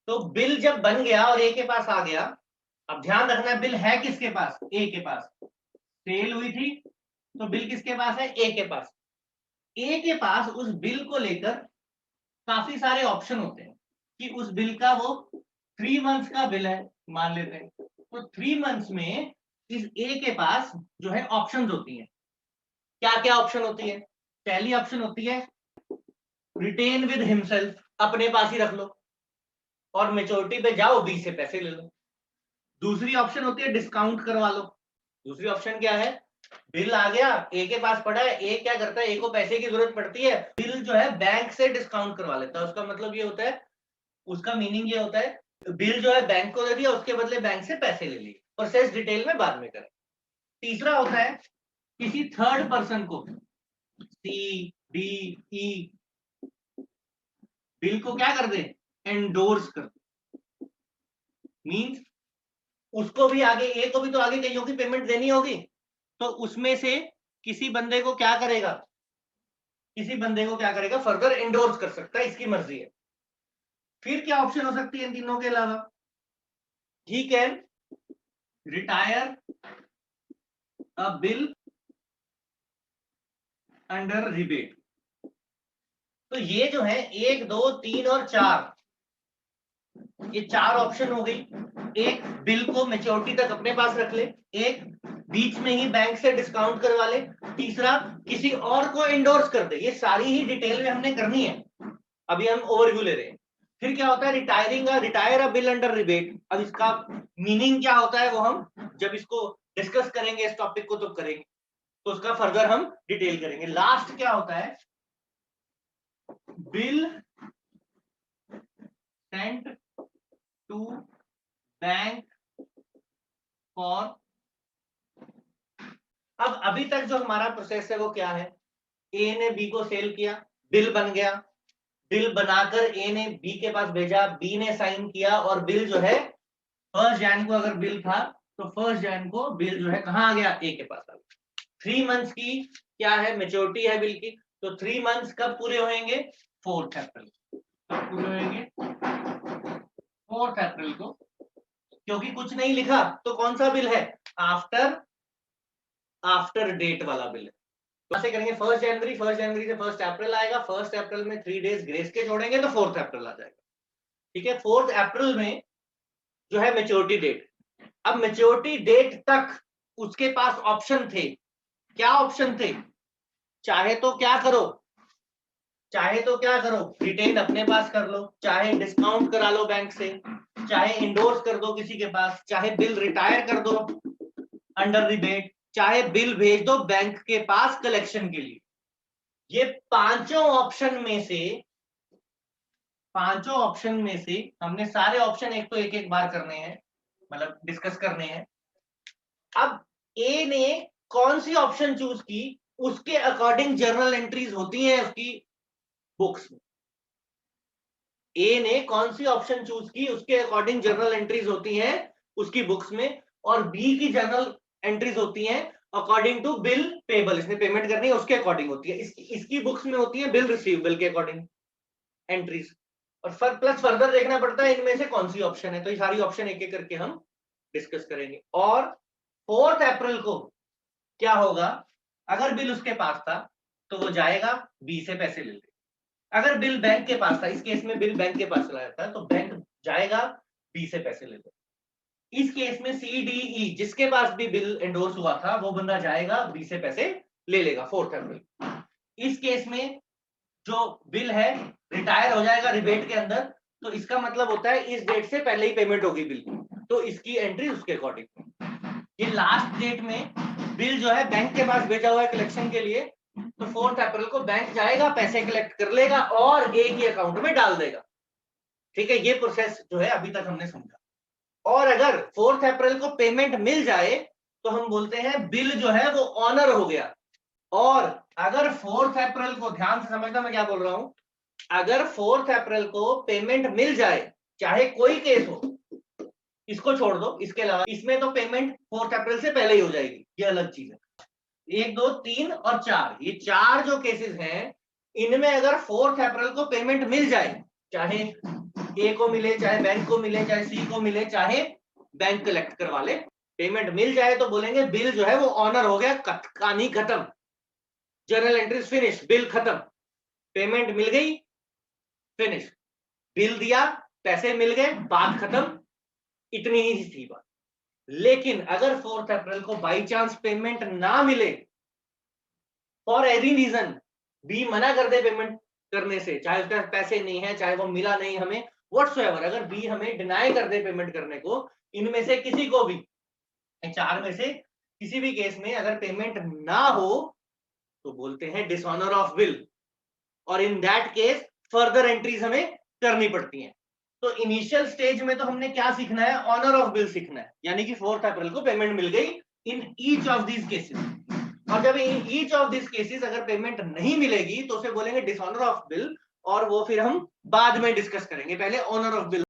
तो बिल जब बन गया और ए के पास आ गया, अब ध्यान रखना बिल है किसके पास, ए के पास, सेल हुई थी तो बिल किसके पास है, ए के पास। ए के पास उस बिल को लेकर काफी सारे ऑप्शन होते हैं कि उस बिल का वो 3 मंथ्स का बिल है मान लेते हैं, तो 3 मंथ्स में इस ए के पास जो है ऑप्शंस होती हैं। क्या क्या ऑप्शन होती है, पहली ऑप्शन होती है रिटेन विद हिमसेल्फ, अपने पास ही रख लो और मेच्योरिटी पे जाओ बी से पैसे ले लो। दूसरी ऑप्शन होती है डिस्काउंट करवा लो। दूसरी ऑप्शन क्या है, बिल आ गया ए के पास पड़ा है, ए क्या करता है, ए को पैसे की जरूरत पड़ती है, बिल जो है बैंक से डिस्काउंट करवा लेता है। उसका मतलब ये होता है, उसका मीनिंग ये होता है बिल जो है बैंक को दे दिया, उसके बदले बैंक से पैसे ले लिए। प्रोसेस डिटेल में बाद में करें। तीसरा होता है किसी थर्ड पर्सन को, सी डी ई, बिल को क्या कर दे, एंडोर्स कर दे। मींस उसको भी आगे, ए को भी तो आगे कईयों की पेमेंट देनी होगी, तो उसमें से किसी बंदे को क्या करेगा, किसी बंदे को क्या करेगा, फर्दर एंडोर्स कर सकता है, इसकी मर्जी है। फिर क्या ऑप्शन हो सकती है इन तीनों के अलावा, he can retire a bill under rebate. तो ये जो है 1 2 3 और 4, ये 4 ऑप्शन हो गई। एक बिल को मेच्योरिटी तक अपने पास रख ले, एक बीच में ही बैंक से डिस्काउंट करवा ले, तीसरा किसी और को एंडोर्स कर दे। ये सारी ही डिटेल में हमने करनी है, अभी हम ओवरव्यू ले रहे हैं। फिर क्या होता है रिटायर अ बिल अंडर रिबेट। अब इसका मीनिंग क्या होता है वो हम जब इसको डिस्कस करेंगे, इस टॉपिक को तो करेंगे, तो उसका फर्दर हम डिटेल करेंगे। लास्ट क्या होता है, bill sent to bank for. अब अभी तक जो हमारा प्रोसेस है वो क्या है, ए ने बी को सेल किया, बिल बन गया, बिल बनाकर ए ने बी के पास भेजा, बी ने साइन किया, और बिल जो है 1 जैन को अगर बिल था तो 1 जैन को बिल जो है कहां आ गया, ए के पास आ गया। 3 मंथ्स की क्या है, मेच्योरिटी है बिल की, तो 3 मंथ्स कब पूरे होंगे, 4 अप्रैल कब पूरे होंगे, 4 अप्रैल को। क्योंकि कुछ नहीं लिखा तो कौन सा बिल है, आफ्टर डेट वाला बिल है। तो ऐसे करेंगे 1 जनवरी, 1 जनवरी से 1 अप्रैल आएगा, 1 अप्रैल में 3 डेज ग्रेस के जोड़ेंगे तो 4 अप्रैल आ जाएगा। ठीक है, 4 अप्रैल में जो है मेच्योरिटी डेट। अब मेच्योरिटी डेट तक उसके पास ऑप्शन थे, क्या ऑप्शन थे, चाहे तो क्या करो, चाहे तो क्या करो, रिटेन अपने पास कर लो, चाहे डिस्काउंट करा लो बैंक से, चाहे इंडोर्स कर दो किसी के पास, चाहे बिल रिटायर कर दो अंडर रिबेट, चाहे बिल भेज दो बैंक के पास कलेक्शन के लिए। ये पांचों ऑप्शन में से हमने सारे ऑप्शन एक तो एक एक बार करने हैं, मतलब डिस्कस करने हैं। अब ए ने कौन सी ऑप्शन चूज की, उसके अकॉर्डिंग जर्नल एंट्रीज होती हैं उसकी बुक्स में। ए ने कौन सी ऑप्शन चूज की उसके अकॉर्डिंग जर्नल एंट्रीज होती हैं उसकी बुक्स में, और बी की जर्नल एंट्रीज होती हैं अकॉर्डिंग टू बिल पेबल, इसने पेमेंट करनी है उसके अकॉर्डिंग होती है। इसकी बुक्स में होती है बिल रिसीवेबल के अकॉर्डिंग एंट्रीज, और प्लस फर्दर देखना पड़ता है इनमें से कौन सी ऑप्शन है। तो ये सारी ऑप्शन एक एक करके हम डिस्कस करेंगे। और 4 अप्रैल को क्या होगा, अगर बिल उसके पास था तो वो जाएगा बी से पैसे ले लेगा। अगर बिल बैंक के पास था, इस केस में बिल बैंक के पास चला जाता है तो बैंक जाएगा बी से पैसे ले लेगा। इस केस में सी डी ई जिसके पास भी बिल एंडोर्स हुआ था वो बंदा जाएगा बी से पैसे ले लेगा 4 अप्रैल। इस केस में जो बिल है रिटायर हो जाएगा रिबेट के अंदर, तो इसका मतलब होता है इस डेट से पहले ही पेमेंट होगी बिल की, तो इसकी एंट्री उसके अकॉर्डिंग। ये लास्ट डेट में बिल जो है बैंक के पास भेजा हुआ है कलेक्शन के लिए, तो 4 अप्रैल को बैंक जाएगा, पैसे कलेक्ट कर लेगा और ए के अकाउंट में डाल देगा। ठीक है, ये प्रोसेस जो है अभी तक हमने समझा। और अगर 4 अप्रैल को पेमेंट मिल जाए तो हम बोलते हैं बिल जो है वो ऑनर हो गया। और अगर 4 अप्रैल को, ध्यान से समझना मैं क्या बोल रहा हूं, अगर 4 अप्रैल को पेमेंट मिल जाए, चाहे कोई केस हो, इसको छोड़ दो, इसके अलावा इसमें तो पेमेंट 4 अप्रैल से पहले ही हो जाएगी, ये अलग चीज है। 1 2 3 और 4, ये 4 जो केसेस हैं, इनमें अगर 4 अप्रैल को पेमेंट मिल जाए, चाहे ए को मिले, चाहे बैंक को मिले, चाहे सी को मिले, चाहे बैंक कलेक्ट करवा ले, पेमेंट मिल जाए तो बोलेंगे बिल जो है वो ऑनर हो गया, कहानी खत्म, जर्नल एंट्रीज फिनिश, बिल खत्म, पेमेंट मिल गई, फिनिश, बिल दिया, पैसे मिल गए, बात खत्म, इतनी ही थी बात। लेकिन अगर 4 अप्रैल को बाई चांस पेमेंट ना मिले, फॉर एनी रीजन, बी मना कर दे पेमेंट करने से, चाहे उसके पास पैसे नहीं है, चाहे वो मिला नहीं हमें, व्हाटसोएवर, अगर बी हमें डिनाई कर दे पेमेंट करने को, इनमें से किसी को भी, 4 में से किसी भी केस में अगर पेमेंट ना हो तो बोलते हैं डिसऑनर ऑफ बिल, और in that case further entries हमें करनी पड़ती हैं। तो इनिशियल स्टेज में तो हमने क्या सीखना है, ऑनर ऑफ बिल सीखना है, यानी कि 4 अप्रैल को पेमेंट मिल गई in each of these cases, और जब in each of this cases अगर पेमेंट नहीं मिलेगी तो उसे बोलेंगे डिसऑनर ऑफ बिल, और वो फिर हम बाद में डिस्कस करेंगे, पहले ऑनर ऑफ बिल